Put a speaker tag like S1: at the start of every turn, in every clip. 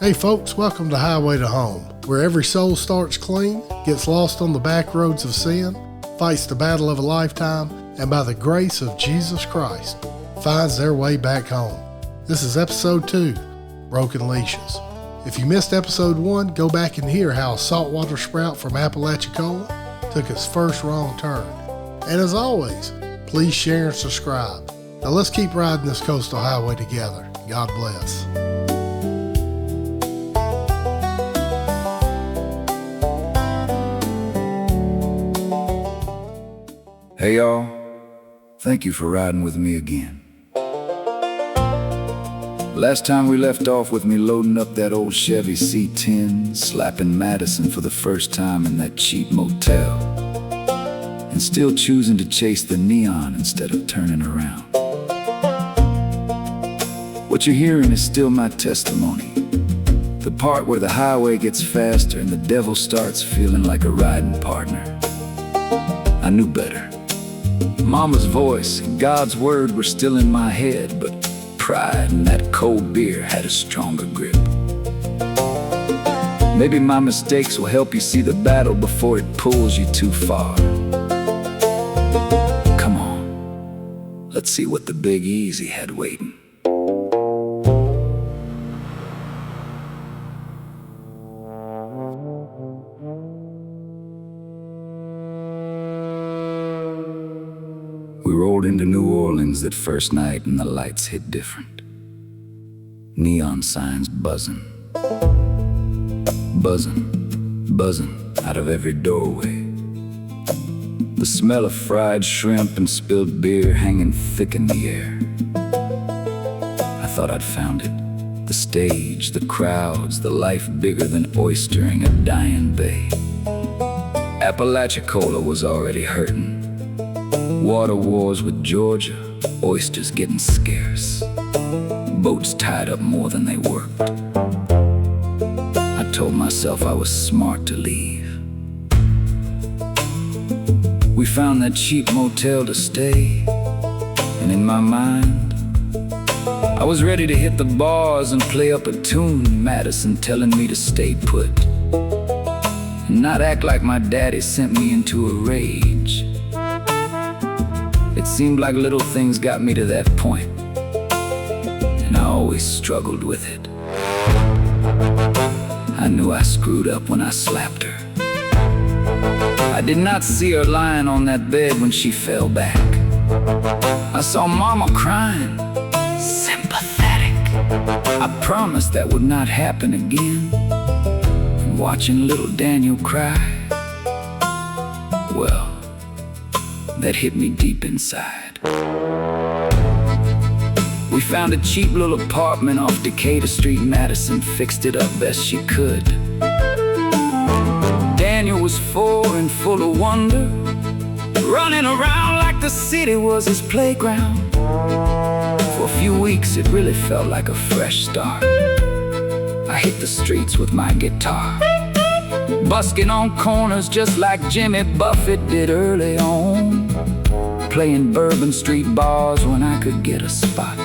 S1: Hey folks, welcome to Highway to Home, where every soul starts clean, gets lost on the back roads of sin, fights the battle of a lifetime, and by the grace of Jesus Christ, finds their way back home. This is episode 2, Broken Leashes. If you missed episode 1, go back and hear how a saltwater sprout from Apalachicola took its first wrong turn. And as always, please share and subscribe. Now let's keep riding this coastal highway together. God bless.
S2: Hey y'all, thank you for riding with me again. Last time we left off with me loading up that old Chevy C10, slapping Madison for the first time in that cheap motel, and still choosing to chase the neon instead of turning around. What you're hearing is still my testimony, the part where the highway gets faster and the devil starts feeling like a riding partner. I knew better. Mama's voice and God's word were still in my head, but pride and that cold beer had a stronger grip. Maybe my mistakes will help you see the battle before it pulls you too far. Come on, let's see what the Big Easy had waiting. We rolled into New Orleans that first night and the lights hit different. Neon signs buzzing. Buzzing out of every doorway. The smell of fried shrimp and spilled beer hanging thick in the air. I thought I'd found it. The stage, the crowds, the life bigger than oystering a dying bay. Apalachicola was already hurting. Water wars with Georgia, oysters getting scarce. Boats tied up more than they worked. I told myself I was smart to leave. We found that cheap motel to stay, and in my mind, I was ready to hit the bars and play up a tune, Madison telling me to stay put, and not act like my daddy sent me into a rage. It seemed like little things got me to that point, and I always struggled with it. I knew I screwed up when I slapped her. I did not see her lying on that bed when she fell back. I saw Mama crying, sympathetic. I promised that would not happen again. And watching little Daniel cry, well, that hit me deep inside. We found a cheap little apartment off Decatur Street. Madison fixed it up best she could. Daniel was 4 and full of wonder, running around like the city was his playground. For a few weeks it really felt like a fresh start. I hit the streets with my guitar, busking on corners just like Jimmy Buffett did early on, playing Bourbon Street bars when I could get a spot.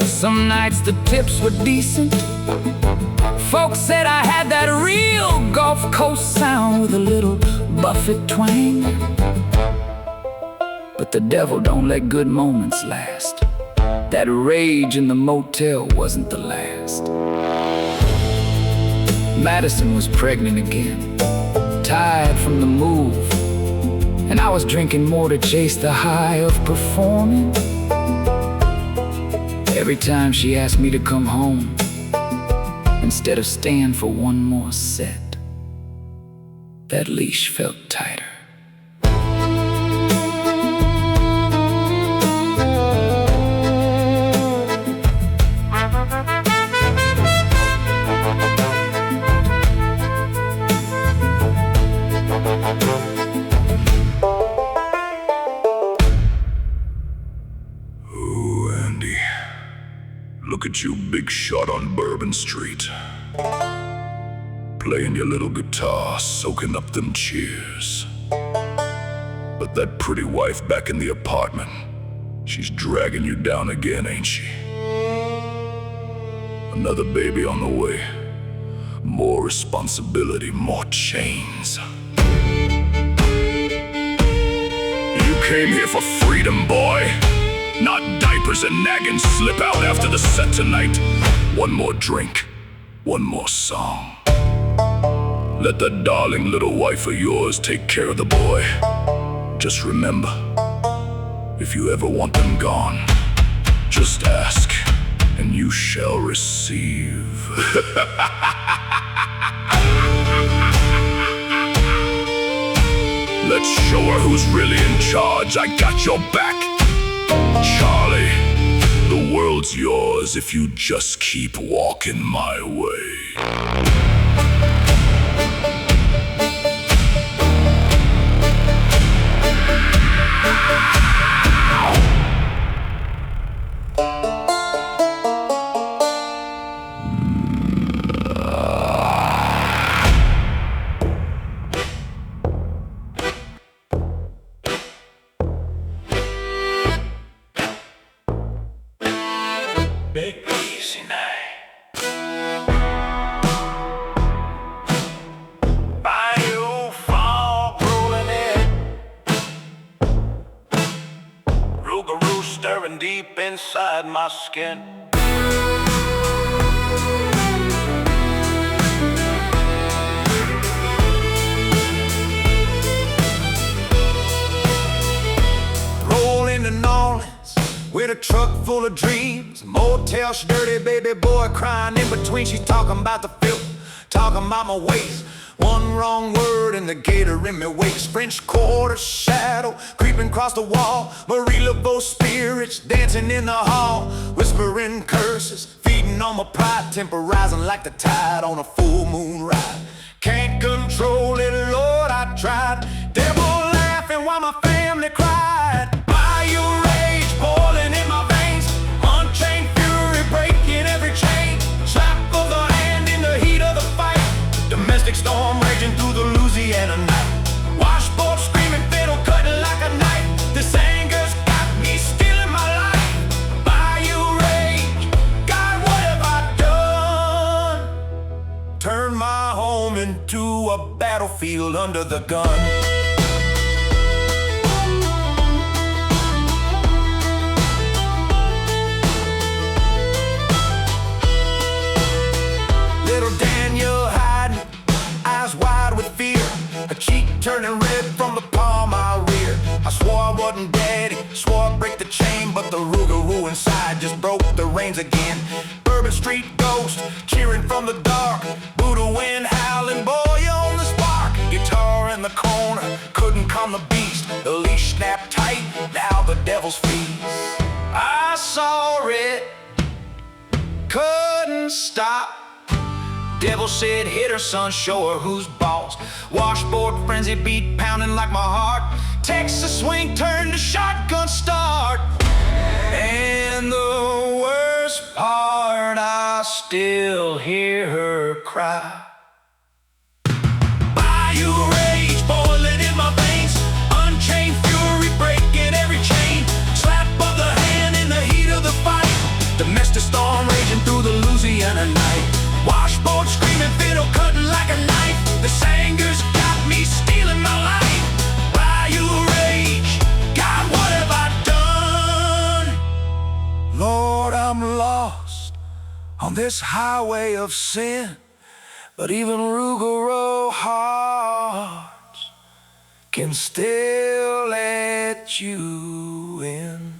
S2: Some nights the tips were decent. Folks said I had that real Gulf Coast sound with a little Buffett twang. But the devil don't let good moments last. That rage in the motel wasn't the last. Madison was pregnant again, tired from the move, and I was drinking more to chase the high of performing. Every time she asked me to come home, instead of staying for one more set, that leash felt tighter.
S3: Look at you, big shot on Bourbon Street, playing your little guitar, soaking up them cheers. But that pretty wife back in the apartment, she's dragging you down again, ain't she? Another baby on the way. More responsibility, more chains. You came here for freedom, boy. Not diapers and nagging slip out after the set tonight. One more drink, one more song. Let that darling little wife of yours take care of the boy. Just remember, if you ever want them gone, just ask, and you shall receive. Let's show her who's really in charge. I got your back, Charlie. The world's yours if you just keep walking my way.
S4: Big easy night. Bayou fog rolling in. Rougarou stirring deep inside my skin. Roll into New with a truck full of dreams. Motel, she dirty baby boy crying in between. She's talking about the filth, talking about my waist. One wrong word and the gator in me wakes. French Quarter shadow creeping across the wall. Marie Laveau spirits dancing in the hall. Whispering curses, feeding on my pride. Temporizing like the tide on a full moon ride. Can't control it, Lord, I tried. Devil laughing while my family cried. Bayou rage boiling in my veins. Unchained fury breaking every chain. Slap of the hand in the heat of the fight. Domestic storm raging through the Louisiana night. Washboard screaming, fiddle cutting like a knife. This anger's got me stealing my life. Bayou rage, God, what have I done? Turn my home into a battlefield under the gun. Little Daniel hiding, eyes wide with fear. Her cheek turning red from the palm I reared. I swore I wasn't daddy, swore I'd break the chain. But the Rougarou inside just broke the reins again. Bourbon Street ghost, cheering from the dark. Buddha wind howling, boy on the spark. Guitar in the corner, couldn't calm the beast. The leash snapped tight, now the devil's feast. I saw it, couldn't stop. Devil said, hit her, son, show her who's boss. Washboard frenzy beat pounding like my heart. Texas swing turned to shotgun start. And the worst part, I still hear her cry. Bayou rage boiling in my veins. Unchained fury breaking every chain. Slap of the hand in the heat of the fight. Domestic storm raging through the Louisiana night. Washboard screaming, fiddle cutting like a knife. This anger's got me stealing my life. Bayou rage, God, what have I done? Lord, I'm lost on this highway of sin. But even Rougarou hearts can still let you in.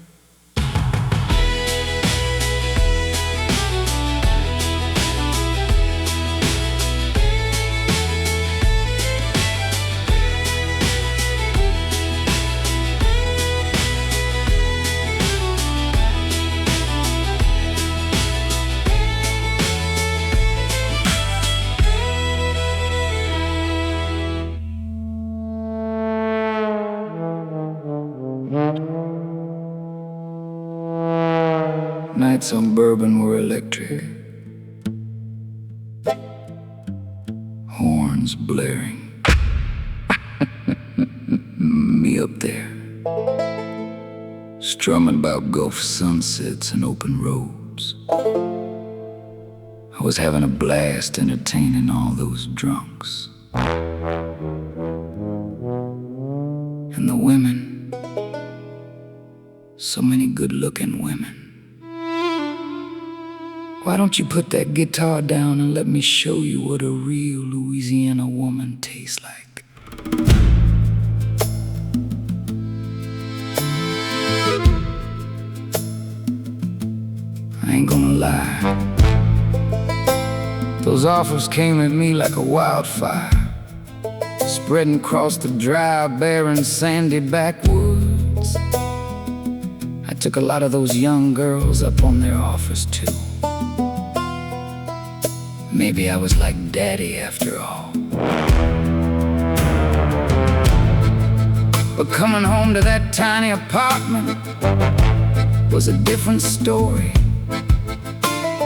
S2: Nights on Bourbon were electric. Horns blaring. Me up there, strumming about Gulf sunsets and open roads. was having a blast entertaining all those drunks. And the women, so many good-looking women. Why don't you put that guitar down and let me show you what a real Louisiana woman tastes like? I ain't gonna lie, those offers came at me like a wildfire, spreading across the dry, barren, sandy backwoods. I took a lot of those young girls up on their offers too. Maybe I was like Daddy after all. But coming home to that tiny apartment was a different story.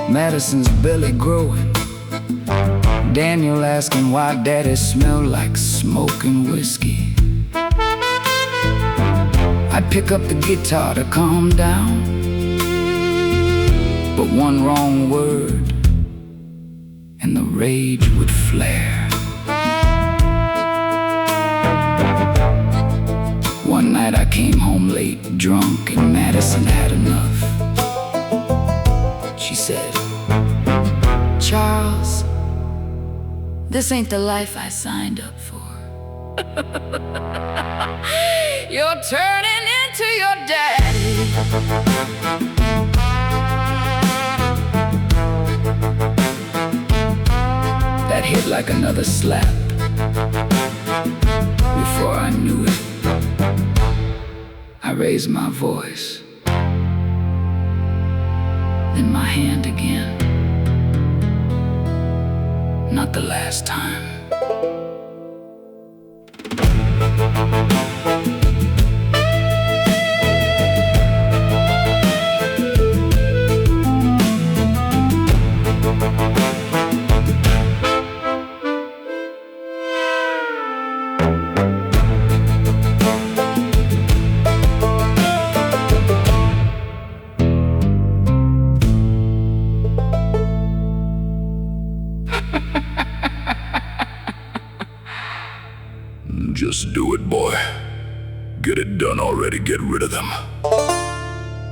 S2: Madison's belly growing, Daniel asking why Daddy smelled like smoking whiskey. I'd pick up the guitar to calm down, but one wrong word and the rage would flare. One night I came home late, drunk, and Madison had enough. She said, "Charles, this ain't the life I signed up for. You're turning into your daddy." That hit like another slap. Before I knew it, I raised my voice, then my hand again. Not the last time.
S3: Just do it, boy. Get it done already, get rid of them.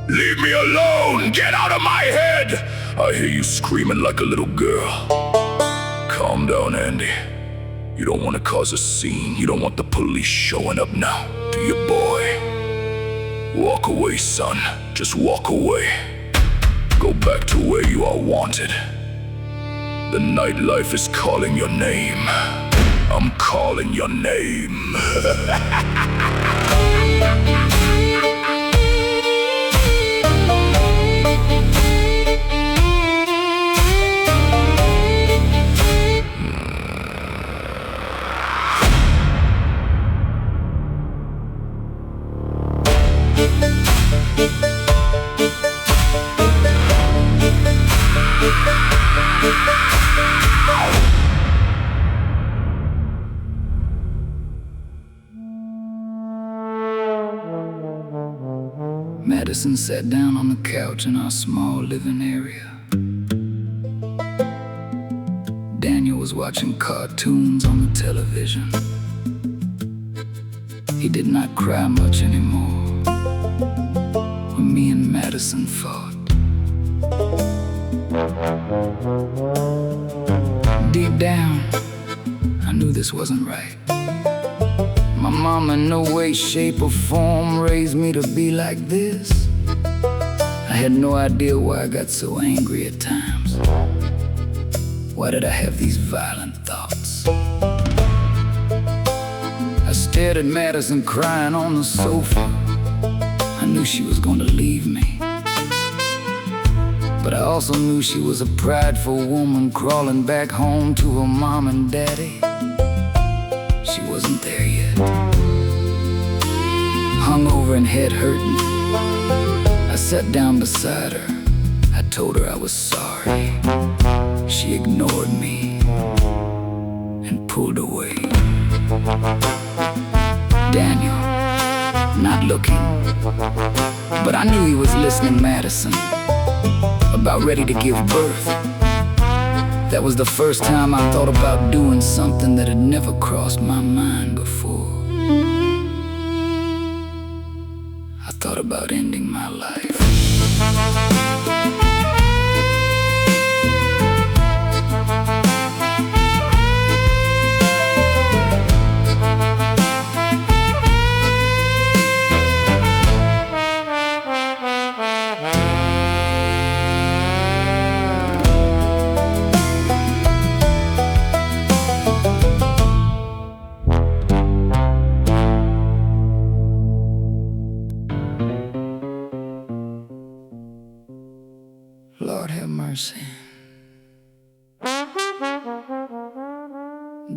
S3: Leave me alone! Get out of my head! I hear you screaming like a little girl. Calm down, Andy. You don't want to cause a scene. You don't want the police showing up now, do you, boy? Walk away, son. Just walk away. Go back to where you are wanted. The nightlife is calling your name. I'm calling your name.
S2: Madison sat down on the couch in our small living area. Daniel was watching cartoons on the television. He did not cry much anymore when me and Madison fought. Deep down, I knew this wasn't right. My mama in no way, shape, or form raised me to be like this. I had no idea why I got so angry at times. Why did I have these violent thoughts? I stared at Madison crying on the sofa. I knew she was going to leave me. But I also knew she was a prideful woman crawling back home to her mom and daddy. She wasn't there yet. Hungover and head hurting, I sat down beside her. I told her I was sorry. She ignored me and pulled away. Daniel, not looking, but I knew he was listening. Madison, about ready to give birth. That was the first time I thought about doing something that had never crossed my mind before. I thought about ending my life. Lord have mercy.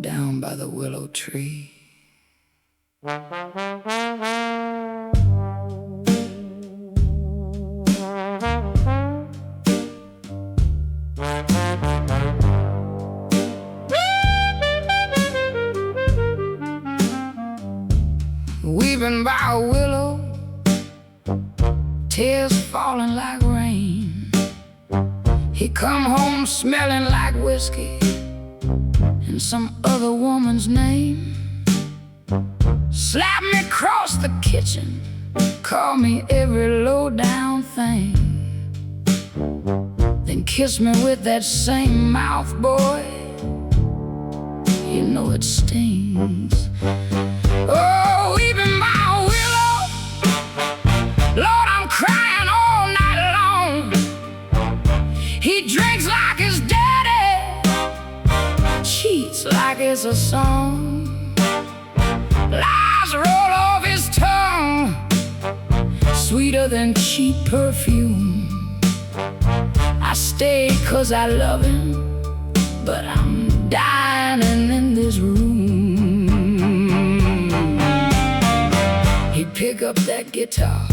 S2: Down by the willow tree, weeping by a willow, tears falling like rain. He come home smelling like whiskey and some other woman's name. Slap me across the kitchen, call me every low-down thing, then kiss me with that same mouth, boy. You know it stings. Oh, weeping by a willow, Lord, I'm crying all night long. He drinks like his daddy, cheats like it's a song, lies roll off his tongue, sweeter than cheap perfume. I stay 'cause I love him, but I'm dying in this room. He pick up that guitar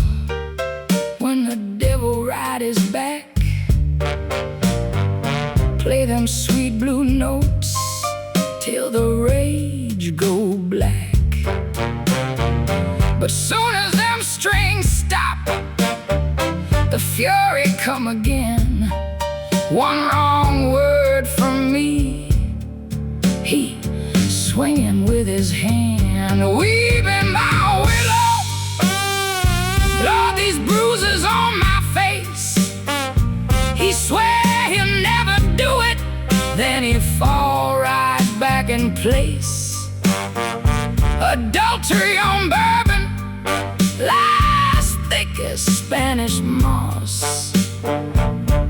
S2: when the devil ride his back, play them sweet blue notes till the rage go black. But soon as them strings stop, the fury come again. One wrong word from me, he swinging with his hand. Weeping by a willow, Lord, these bruises on my face. He swear he'll never do it, then he fall right back in place. Adultery on bourbon lies thick as Spanish moss.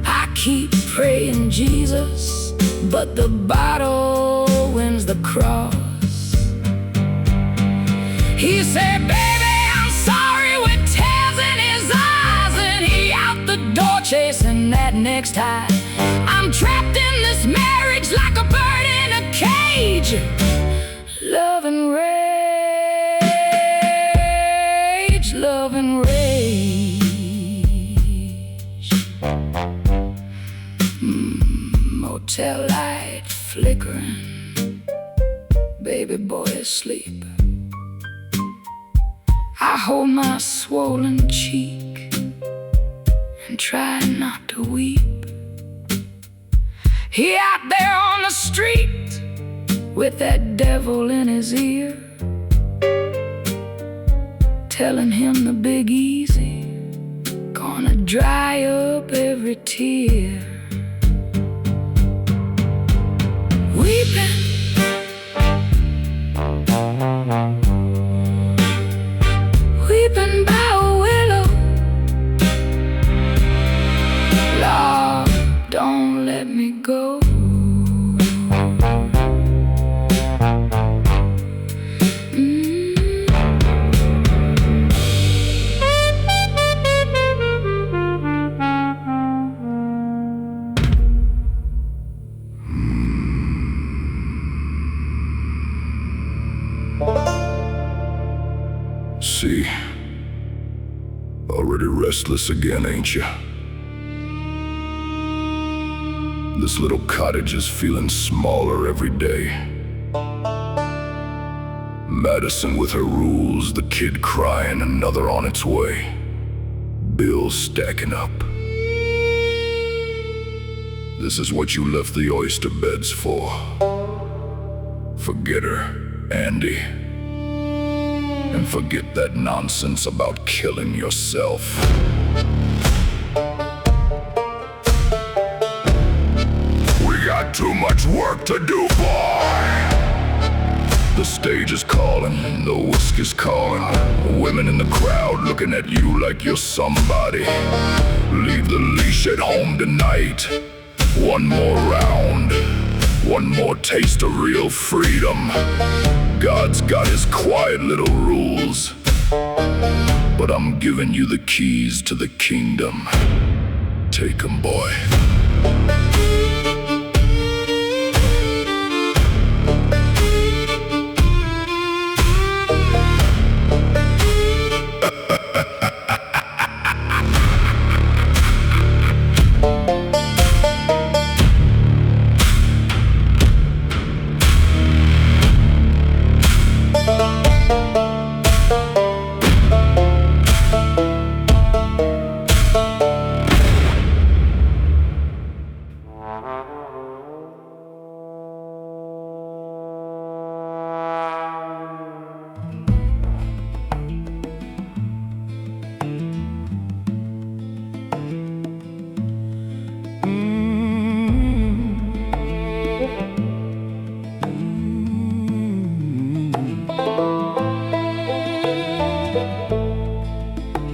S2: I keep praying Jesus, but the bottle wins the cross. He said, baby, I'm sorry, with tears in his eyes, and he out the door chasing that next high. I'm trapped in this marriage like a bird in a cage. Love and rage, love and rage. Motel light flickering, baby boy asleep. I hold my swollen cheek and try not to weep. He out there on the street with that devil in his ear, telling him the big easy gonna dry up every tear. Weeping, weeping by a willow, Lord, don't let me go.
S3: See, already restless again, ain't ya? This little cottage is feeling smaller every day. Madison with her rules, the kid crying, another on its way. Bills stacking up. This is what you left the oyster beds for. Forget her, Andy. And forget that nonsense about killing yourself. We got too much work to do, boy! The stage is calling, the whiskey's calling. Women in the crowd looking at you like you're somebody. Leave the leash at home tonight. One more round, one more taste of real freedom. God's got his quiet little rules, but I'm giving you the keys to the kingdom. Take 'em, boy.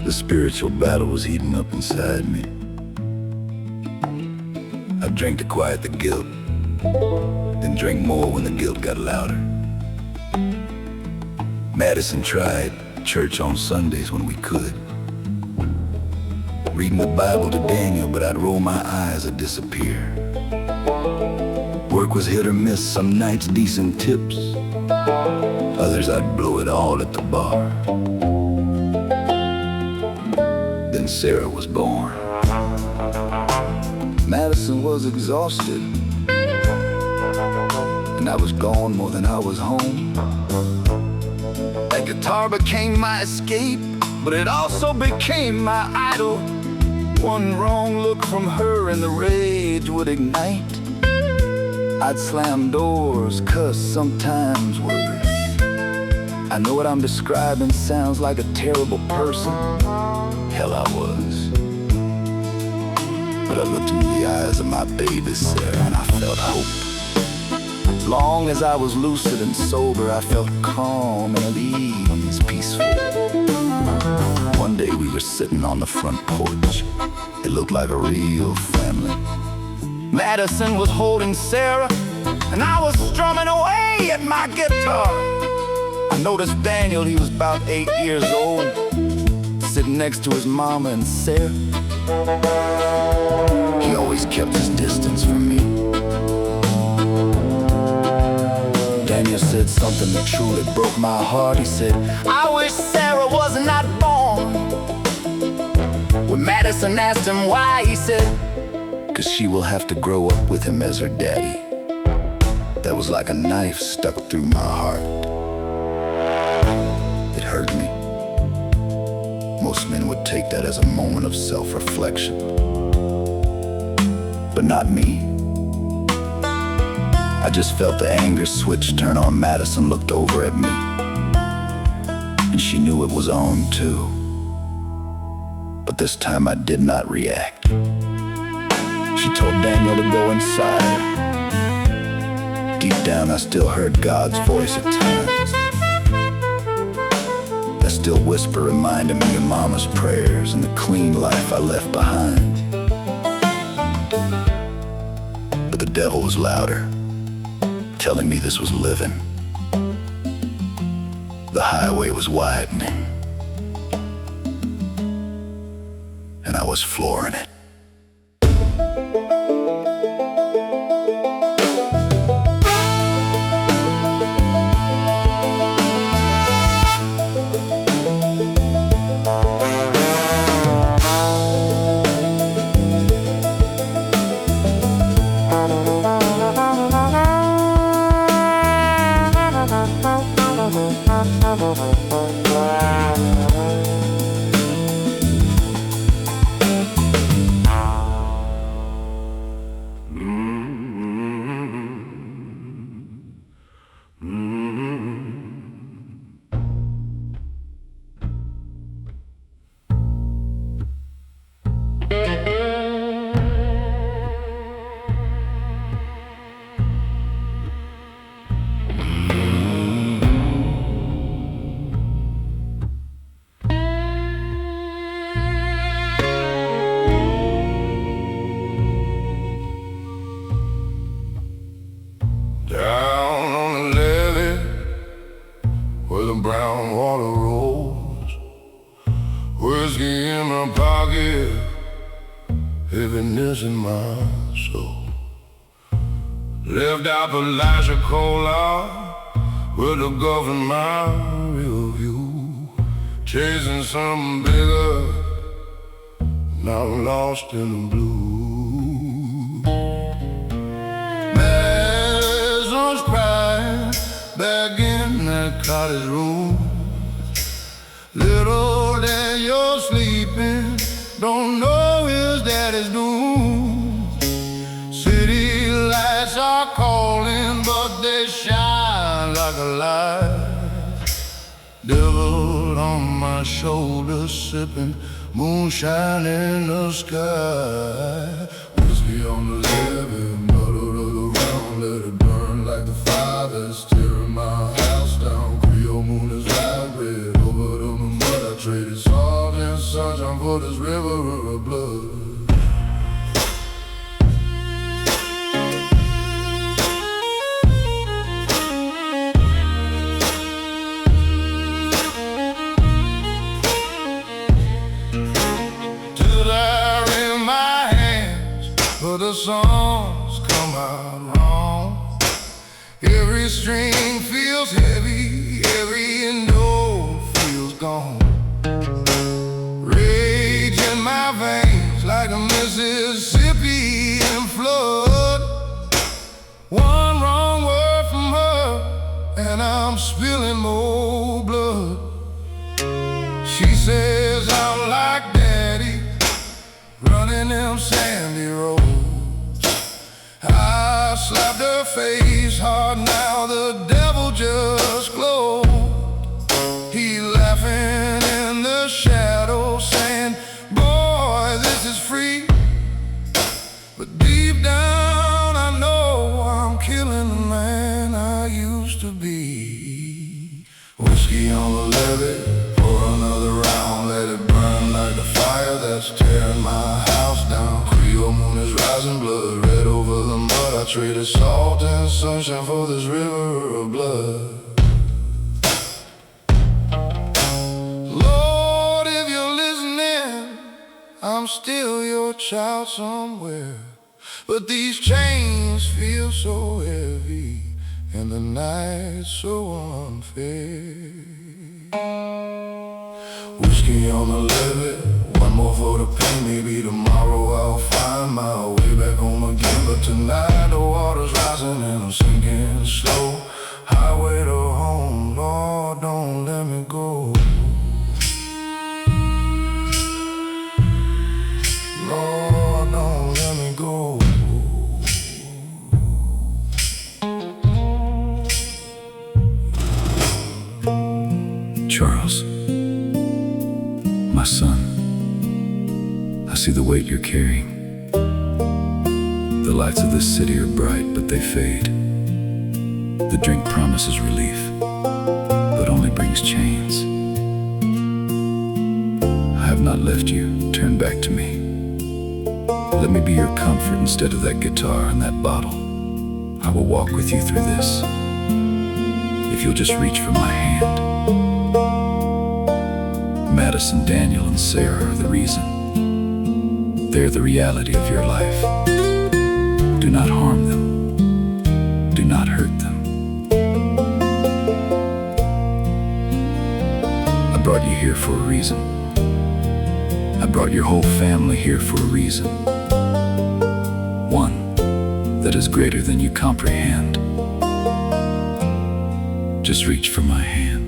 S5: The spiritual battle was heating up inside me. I drank to quiet the guilt, then drank more when the guilt got louder. Madison tried church on Sundays when we could. Reading the Bible to Daniel, but I'd roll my eyes or disappear. Work was hit or miss, some nights decent tips. Others I'd blow it all at the bar. Then Sarah was born. Madison was exhausted, and I was gone more than I was home. That guitar became my escape, but it also became my idol. One wrong look from her and the rage would ignite. I'd slam doors, cuss, sometimes worse. I know what I'm describing sounds like a terrible person. Hell, I was. But I looked into the eyes of my baby Sarah and I felt hope. As long as I was lucid and sober, I felt calm and at ease, peaceful. One day we were sitting on the front porch. It looked like a real family. Madison was holding Sarah, and I was strumming away at my guitar. I noticed Daniel, he was about 8 years old, sitting next to his mama and Sarah. He always kept his distance from me. Daniel said something that truly broke my heart. He said, "I wish Sarah was not born." When Madison asked him why, he said, "'Cause she will have to grow up with him as her daddy." That was like a knife stuck through my heart. It hurt me. Most men would take that as a moment of self-reflection. But not me. I just felt the anger switch turn on. Madison looked over at me, and she knew it was on too. But this time I did not react. She told Daniel to go inside. Deep down I still heard God's voice at times. That still whisper reminded me of Mama's prayers and the clean life I left behind. But the devil was louder, telling me this was living. The highway was widening, and I was flooring it.
S6: bitterness in my soul. Lived out Leashes with the Gulf in my rear view, chasing something bigger, now lost in the blue. Madison's crying back in that cottage room. Little Daniel's sleeping, don't know his daddy's doom. City lights are calling, but they shine like a light. Devil on my shoulder, sipping moonshine in the sky. Whiskey on the levee, muddled around, let it burn like the fire that's tearing my house down. Creole moon is light red, over the mud I traded salt and sunshine for this river of blood. But the songs come out wrong. Every string feels heavy, every note feels gone. Rage in my veins like a Mississippi in flood. One wrong word from her and I'm spilling more blood. She says I'm like daddy, running them sandy roads. I slapped her face hard, now the devil just glowed. He laughing in the shadows, saying, boy, this is free. But deep down I know I'm killing the man I used to be. Whiskey on the levee, pour another round, let it burn like the fire that's tearing my house down. Creole moon is rising, blood red over the mud. I traded salt and sunshine for this river of blood. Lord, if you're listening, I'm still your child somewhere. But these chains feel so heavy and the night's so unfair. Whiskey on the levee, one more for the pain. Maybe tomorrow I'll find my way back home again. But tonight the water's rising and I'm sinking slow. Highway to home, Lord, don't let me go. Lord, don't let me go.
S2: Charles, my son, I see the weight you're carrying. The lights of this city are bright, but they fade. The drink promises relief, but only brings chains. I have not left you, turn back to me. Let me be your comfort instead of that guitar and that bottle. I will walk with you through this, if you'll just reach for my hand. Madison, Daniel, and Sarah are the reason. They're the reality of your life. Do not harm them. Do not hurt them. I brought you here for a reason. I brought your whole family here for a reason. One that is greater than you comprehend. Just reach for my hand.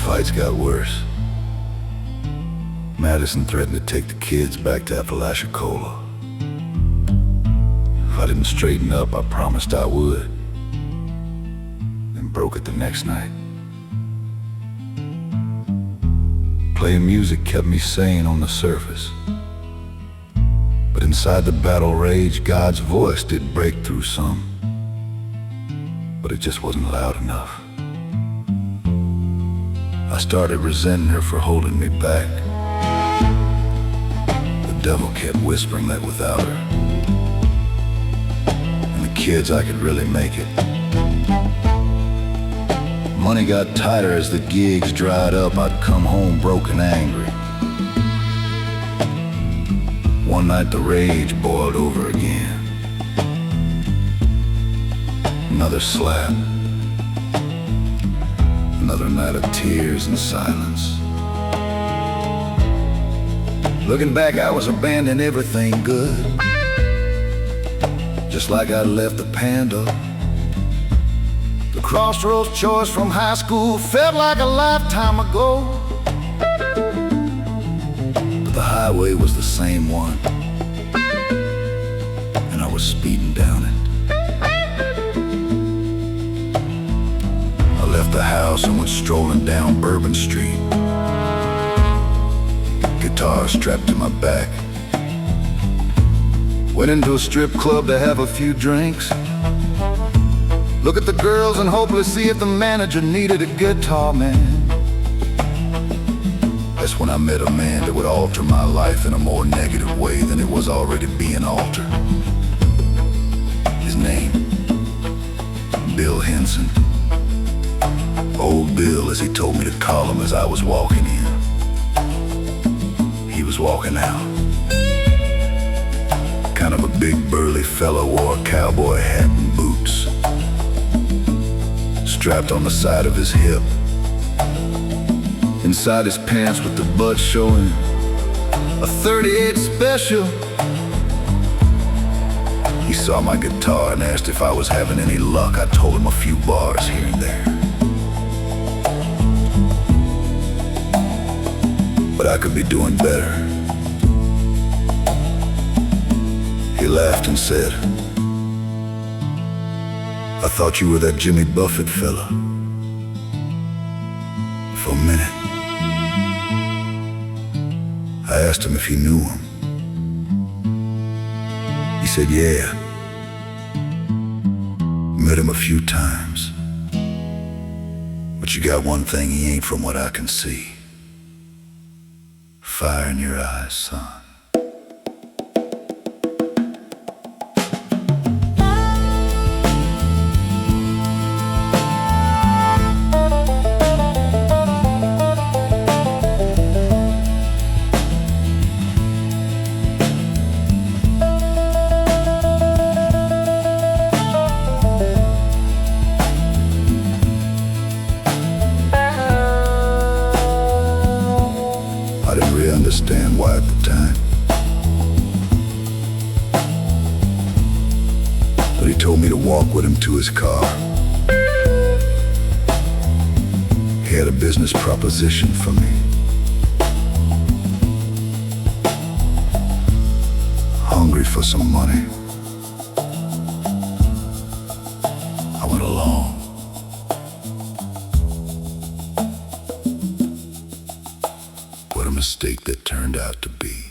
S6: Fights got worse. Madison threatened to take the kids back to Apalachicola. If I didn't straighten up, I promised I would. And
S5: broke it the next night. Playing music kept me sane on the surface, but inside the battle rage, God's voice did break through some, but it just wasn't loud enough. I started resenting her for holding me back. The devil kept whispering that without her and the kids, I could really make it. Money got tighter as the gigs dried up. I'd come home broke and angry. One night the rage boiled over again. Another slap. Another night of tears and silence. Looking back, I was abandoning everything good, just like I left the Panda. The crossroads choice from high school felt like a lifetime ago, but the highway was the same one, and I was speeding down it. I left the house and went strolling down Bourbon Street, guitar strapped to my back. Went into a strip club to have a few drinks, look at the girls and hopefully see if the manager needed a guitar man. That's when I met a man that would alter my life in a more negative way than it was already being altered. His name, Bill Henson. Old Bill, as he told me to call him as I was walking in. He was walking out. Kind of a big burly fellow, wore a cowboy hat and boots, strapped on the side of his hip. Inside his pants with the butt showing, a 38 special. He saw my guitar and asked if I was having any luck. I told him a few bars here and there, but I could be doing better. He laughed and said, "I thought you were that Jimmy Buffett fella." For a minute, I asked him if he knew him. He said, "Yeah, met him a few times, but you got one thing he ain't from what I can see. Fire in your eyes, son." I didn't really understand why at the time, but he told me to walk with him to his car. He had a business proposition for me. Hungry for some money, I went along. What a mistake that turned out to be.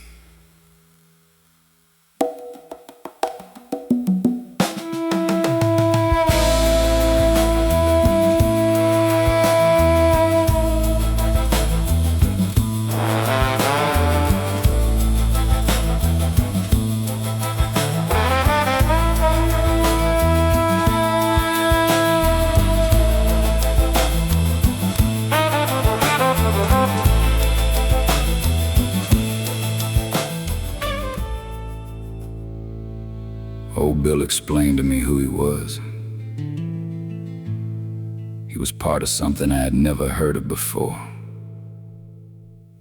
S5: Old Bill explained to me who he was. He was part of something I had never heard of before.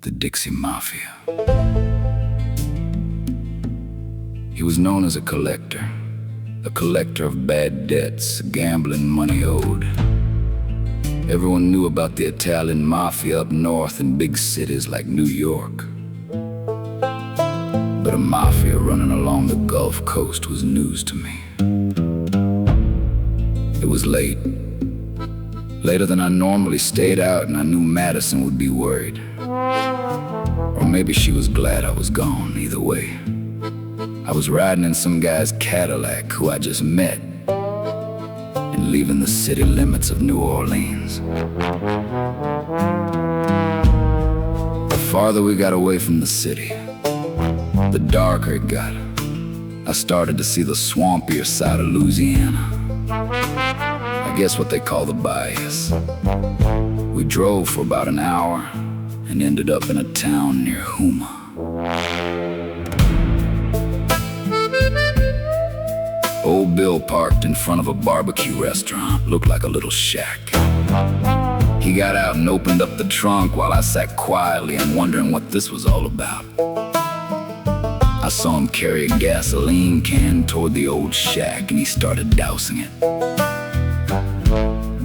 S5: The Dixie Mafia. He was known as a collector of bad debts, gambling money owed. Everyone knew about the Italian Mafia up north in big cities like New York. But a mafia running along the Gulf Coast was news to me. It was late,
S2: Later than I normally stayed out, and I knew Madison would be worried. Or maybe she was glad I was gone. Either way, I was riding in some guy's Cadillac who I just met and leaving the city limits of New Orleans. The farther we got away from the city, the darker it got. I started to see the swampier side of Louisiana. I guess what they call the Bayous. We drove for about an hour and ended up in a town near Houma. Old Bill parked in front of a barbecue restaurant. Looked like a little shack. He got out and opened up the trunk while I sat quietly and wondering what this was all about. I saw him carry a gasoline can toward the old shack, and he started dousing it.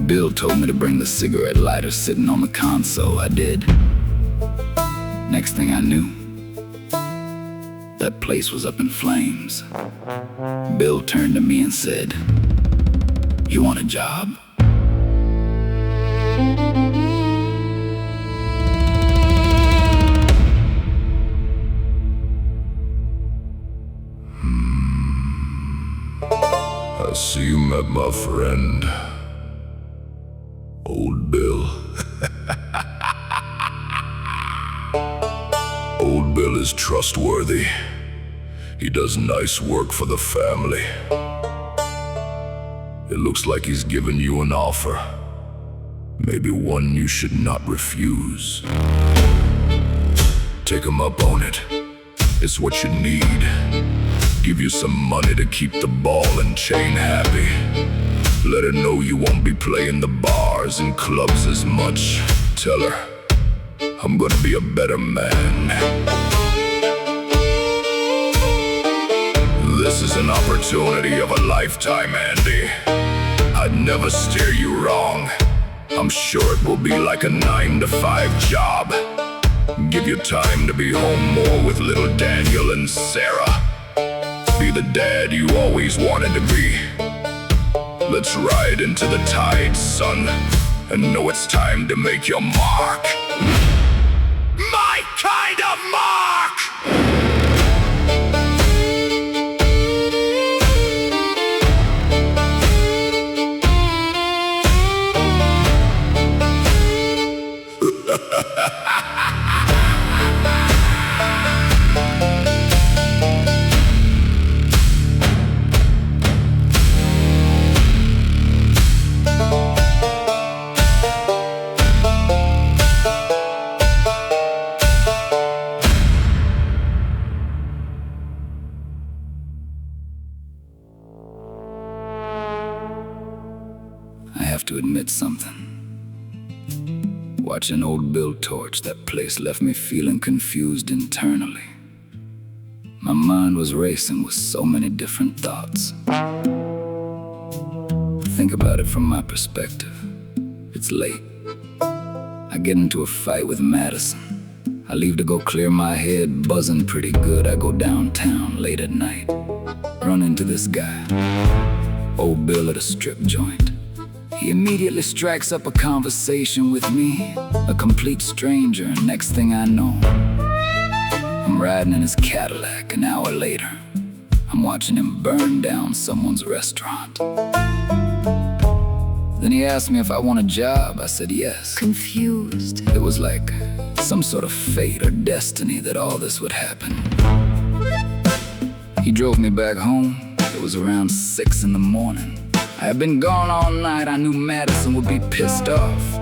S2: Bill told me to bring the cigarette lighter sitting on the console. I did. Next thing I knew, that place was up in flames. Bill turned to me and said, "You want a job?"
S3: I see you met my friend, Old Bill. Old Bill is trustworthy. He does nice work for the family. It looks like he's given you an offer. Maybe one you should not refuse. Take him up on it. It's what you need. Give you some money to keep the ball and chain happy. Let her know you won't be playing the bars and clubs as much. Tell her, I'm gonna be a better man. This is an opportunity of a lifetime, Andy. I'd never steer you wrong. I'm sure it will be like a 9-to-5 job. Give you time to be home more with little Daniel and Sarah. Be the dad you always wanted to be. Let's ride into the tide, son, and know it's time to make your mark. My kind of mark!
S2: I have to admit something. Watching Old Bill torch that place left me feeling confused internally. My mind was racing with so many different thoughts. Think about it from my perspective. It's late. I get into a fight with Madison. I leave to go clear my head, buzzing pretty good. I go downtown late at night. Run into this guy, Old Bill at a strip joint. He immediately strikes up a conversation with me, a complete stranger, and next thing I know, I'm riding in his Cadillac. An hour later, I'm watching him burn down someone's restaurant. Then he asked me if I want a job. I said yes.
S7: Confused.
S2: It was like some sort of fate or destiny that all this would happen. He drove me back home. It was around 6 in the morning. I had been gone all night. I knew Madison would be pissed off.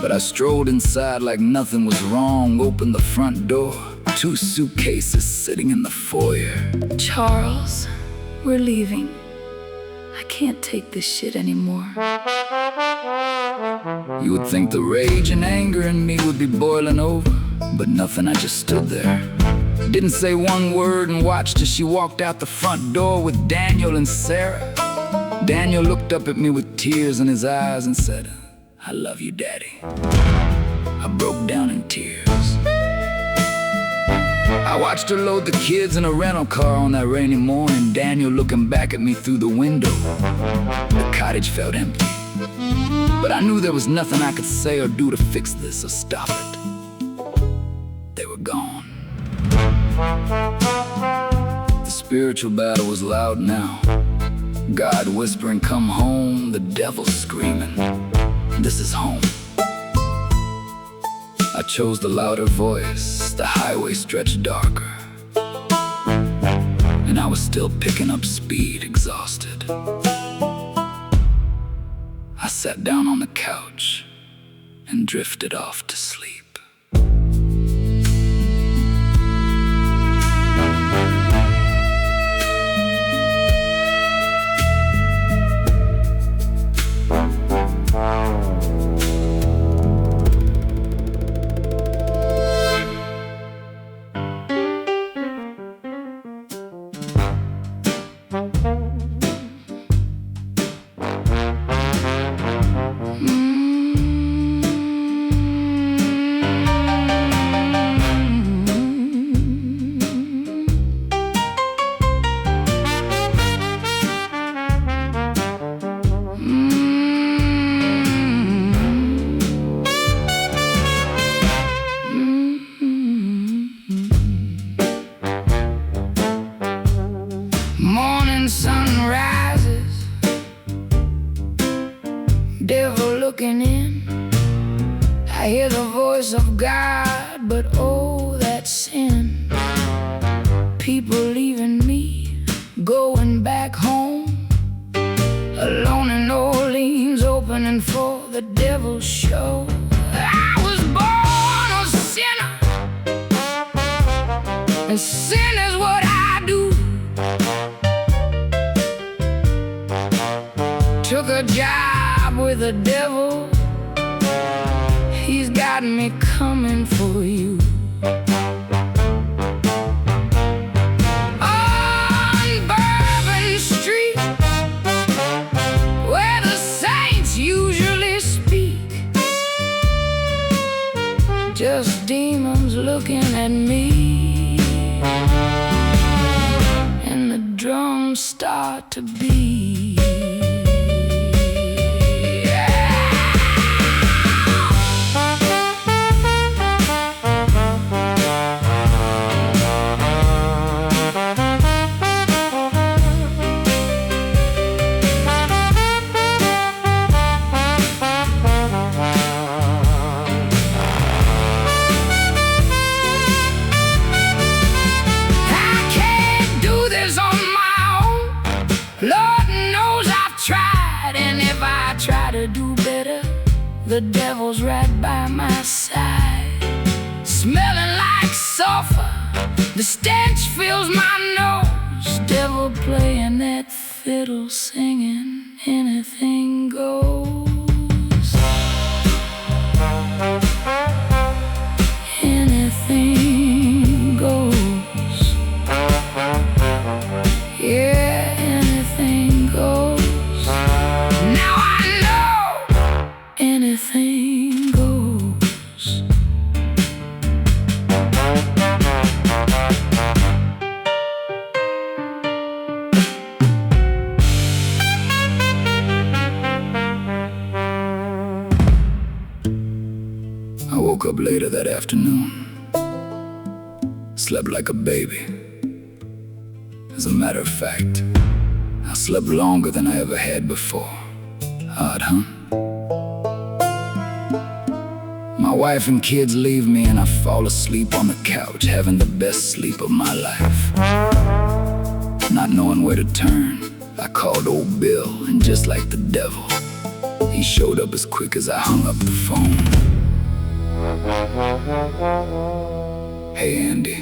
S2: But I strolled inside like nothing was wrong, opened the front door. 2 suitcases sitting in the foyer.
S7: Charles, we're leaving. I can't take this shit anymore.
S2: You would think the rage and anger in me would be boiling over, but nothing. I just stood there. Didn't say one word and watched as she walked out the front door with Daniel and Sarah. Daniel looked up at me with tears in his eyes and said, "I love you, Daddy." I broke down in tears. I watched her load the kids in a rental car on that rainy morning, Daniel looking back at me through the window. The cottage felt empty. But I knew there was nothing I could say or do to fix this or stop it. They were gone. The spiritual battle was loud now. God whispering, "Come home," the devil screaming, "This is home." I chose the louder voice, the highway stretched darker, and I was still picking up speed, exhausted. I sat down on the couch and drifted off to sleep. Morning sun rises, devil looking in. I hear the voice of God, but oh, that sin. People leaving me, going back home. Alone in Orleans, opening for the devil's show. I was born a sinner, and sin is what I do. Took a job with the devil, he's got me coming for you. On Bourbon Street, where the saints usually speak, just demons looking at me, and the drums start to beat. Lord knows I've tried, and if I try to do better, the devil's right by my side. Smelling like sulfur, the stench fills my nose. Devil playing that fiddle, singing, anything goes. Anything goes. Yeah. Now I know anything goes. I woke up later that afternoon, slept like a baby. As a matter of fact, I slept longer than I ever had before. Odd, huh? My wife and kids leave me, and I fall asleep on the couch, having the best sleep of my life. Not knowing where to turn, I called old Bill, and just like the devil, he showed up as quick as I hung up the phone. Hey Andy,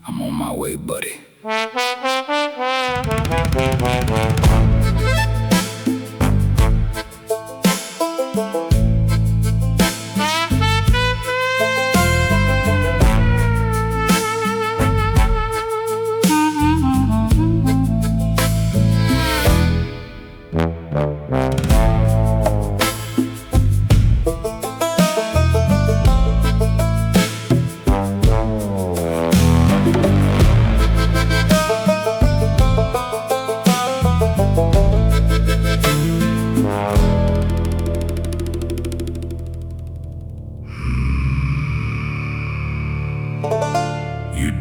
S2: I'm on my way, buddy.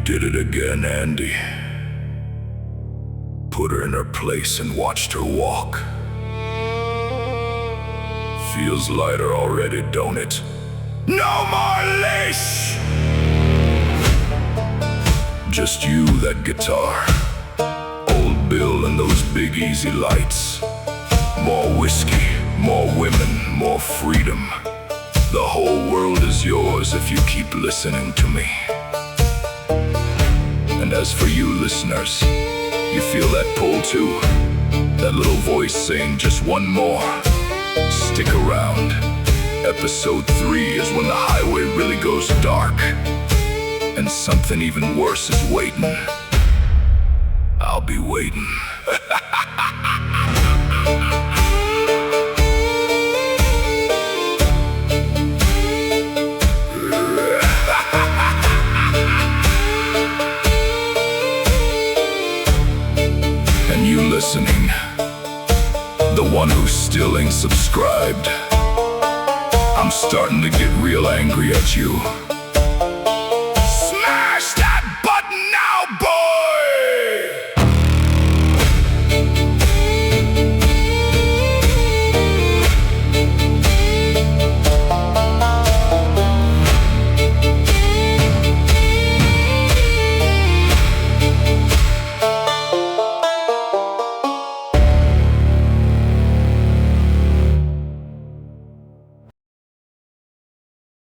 S3: did it again, Andy. Put her in her place and watched her walk. Feels lighter already, don't it? No more leash! Just you, that guitar, old Bill, and those big easy lights. More whiskey, more women, more freedom. The whole world is yours if you keep listening to me. And as for you listeners, you feel that pull too? That little voice saying just one more. Stick around. Episode 3 is when the highway really goes dark, and something even worse is waiting. I'll be waiting. And you listening, the one who still ain't subscribed, I'm starting to get real angry at you.